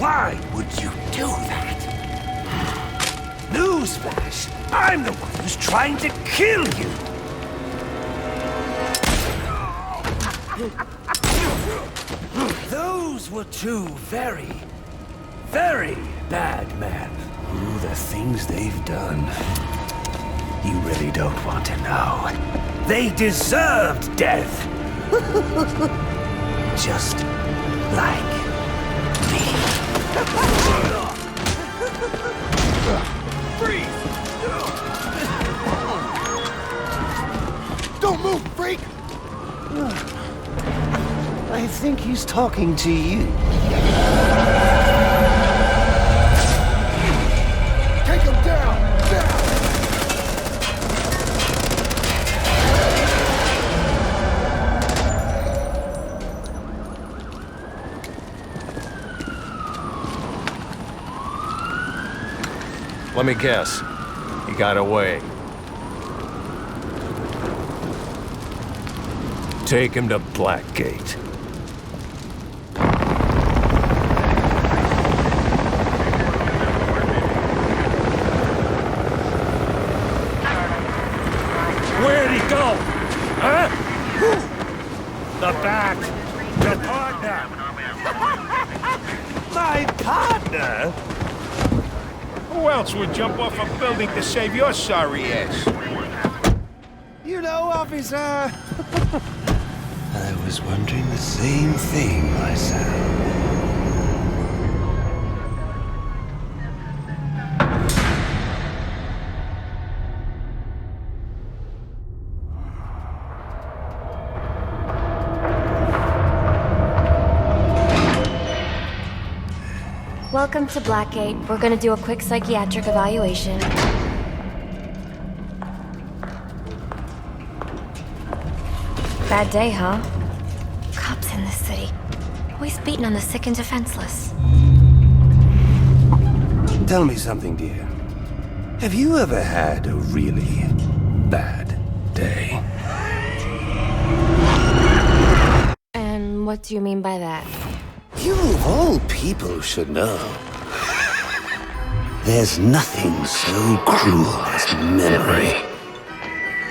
Why would you do that? Newsflash! I'm the one who's trying to kill you! Those were two very, very bad men. Ooh, the things they've done. You really don't want to know. They deserved death! Just like me. Freeze! Don't move, freak! I think he's talking to you. Take him down! Down! Let me guess. He got away. Take him to Blackgate. Where'd he go? Huh? The bat. The partner. My partner? Who else would jump off a building to save your sorry ass? You know, officer. I was wondering the same thing myself. Welcome to Blackgate. We're gonna do a quick psychiatric evaluation. Bad day, huh? Cops in this city. Always beating on the sick and defenseless. Tell me something, dear. Have you ever had a really bad day? And what do you mean by that? You of all people should know. There's nothing so cruel as memory.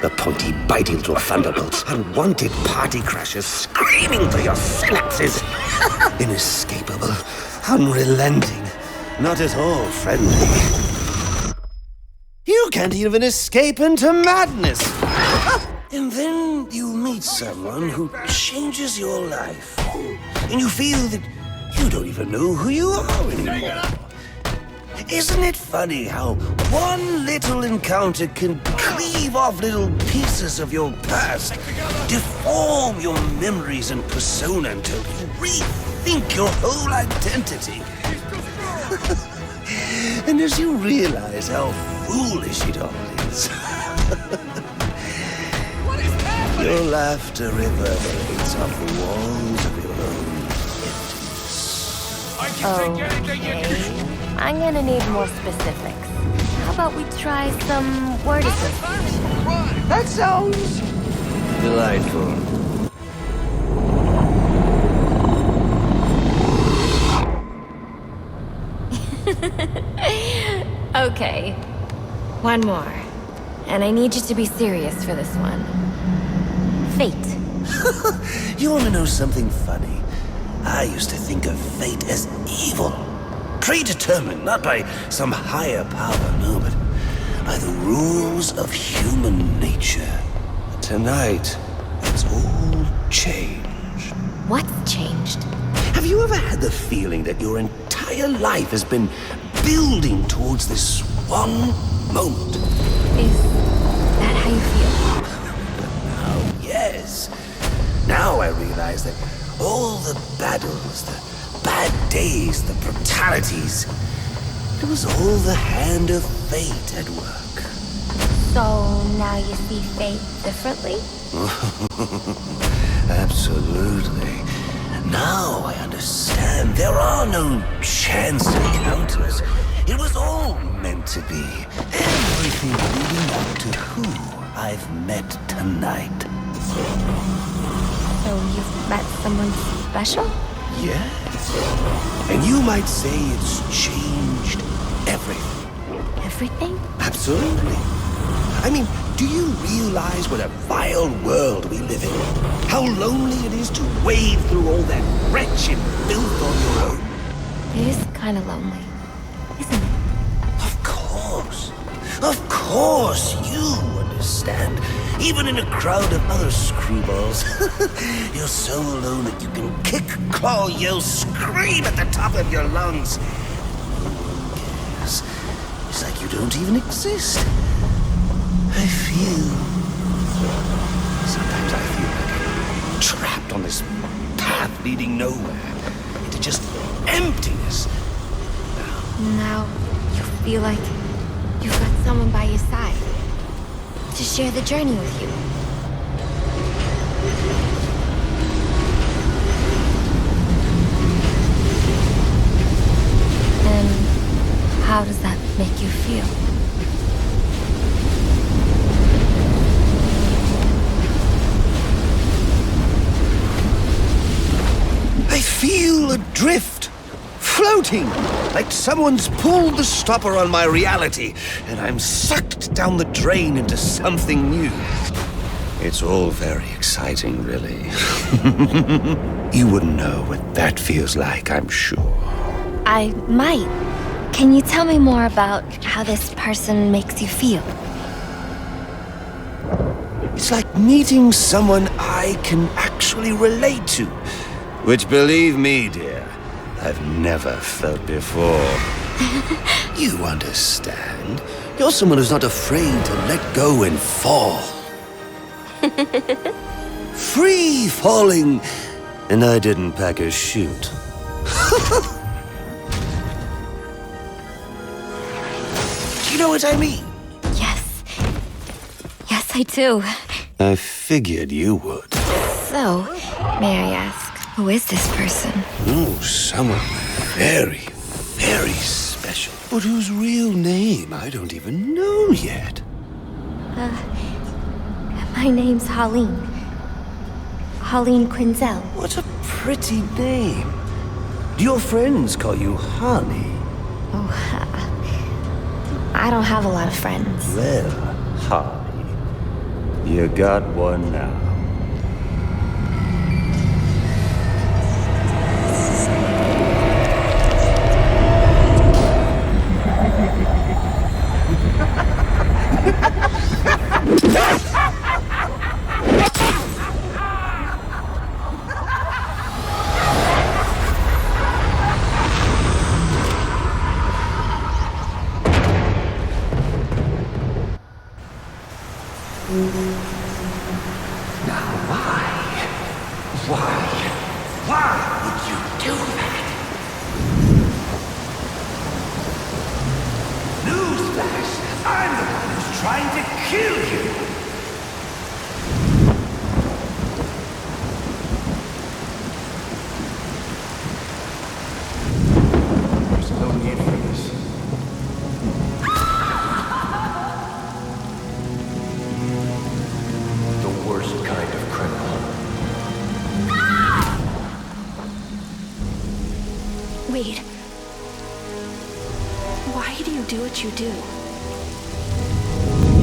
The pointy, biting little thunderbolts, unwanted party crashers screaming through your synapses. Inescapable, unrelenting, not at all friendly. You can't even escape into madness. And then you meet someone who changes your life. And you feel that you don't even know who you are anymore. Isn't it funny how one little encounter can cleave off little pieces of your past, deform your memories and persona until you rethink your whole identity? And as you realize how foolish it all is, your laughter reverberates off the walls of your own emptiness. Okay. I'm gonna need more specifics. How about we try some word association? That sounds delightful. Okay. One more. And I need you to be serious for this one. Fate. You want to know something funny? I used to think of fate as evil. Predetermined, not by some higher power, no, but by the rules of human nature. Tonight, it's all changed. What's changed? Have you ever had the feeling that your entire life has been building towards this one moment? Is that how you feel? Oh, yes. Now I realize that all the battles, the bad days, the brutalities, it was all the hand of fate at work. So now you see fate differently? Absolutely. Now I understand. There are no chance encounters. It was all meant to be. Everything leading up to who I've met tonight. So you've met someone special? Yes. And you might say it's changed everything. Everything? Absolutely. I mean, do you realize what a vile world we live in? How lonely it is to wade through all that wretched filth on your own? It is kind of lonely, isn't it? Of course. Of course, you understand. Even in a crowd of other screwballs, you're so alone that you can kick, claw, yell, scream at the top of your lungs. Yes, it's like you don't even exist. I feel... Sometimes I feel like I'm trapped on this path leading nowhere, into just emptiness. Now, you feel like you've got someone by your side to share the journey with you. And how does that make you feel? I feel adrift, floating, like someone's pulled the stopper on my reality, and I'm sucked down the drain into something new. It's all very exciting, really. You wouldn't know what that feels like, I'm sure. I might. Can you tell me more about how this person makes you feel? It's like meeting someone I can actually relate to. Which, believe me, dear, I've never felt before. You understand? You're someone who's not afraid to let go and fall. Free falling, and I didn't pack a chute. You know what I mean? Yes. Yes, I do. I figured you would. So, may I ask, who is this person? Oh, someone very, very special. But whose real name I don't even know yet. My name's Holleen. Holleen Quinzel. What a pretty name. Do your friends call you Holly? Oh, I don't have a lot of friends. Well, Holly, you got one now. Why would you do that? Newsflash! I'm the one who's trying to kill you! There's no need for this. The worst kind of criminal. Wait. Why do you do what you do?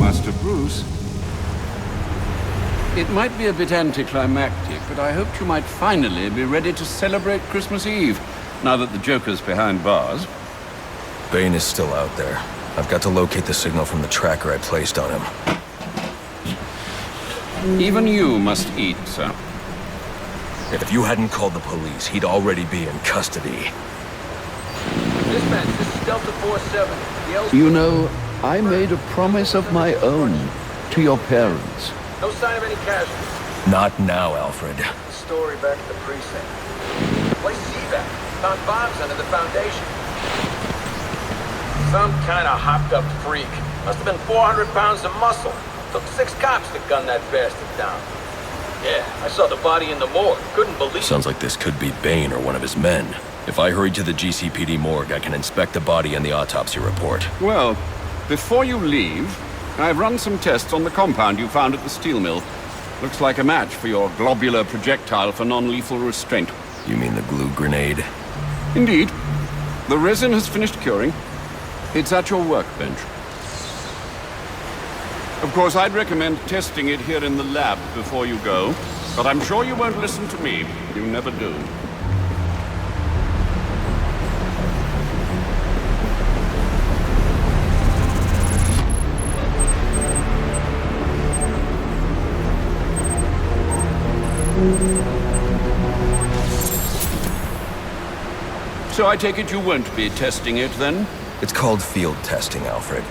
Master Bruce, it might be a bit anticlimactic, but I hoped you might finally be ready to celebrate Christmas Eve, now that the Joker's behind bars. Bane is still out there. I've got to locate the signal from the tracker I placed on him. Even you must eat, sir. If you hadn't called the police, he'd already be in custody. Dispatch, this is Delta 47. The L's You know, I made a promise of my own to your parents. no sign of any casualties. Not now, Alfred. Story back at the precinct. Place evac. Found bombs under the foundation. Some kind of hopped-up freak. Must have been 400 pounds of muscle. Took 6 cops to gun that bastard down. Yeah, I saw the body in the morgue. Couldn't believe it. Sounds like this could be Bane or one of his men. If I hurry to the GCPD morgue, I can inspect the body and the autopsy report. Well, before you leave, I've run some tests on the compound you found at the steel mill. Looks like a match for your globular projectile for non-lethal restraint. You mean the glue grenade? Indeed. The resin has finished curing. It's at your workbench. Of course, I'd recommend testing it here in the lab before you go, but I'm sure you won't listen to me. You never do. So I take it you won't be testing it, then? It's called field testing, Alfred.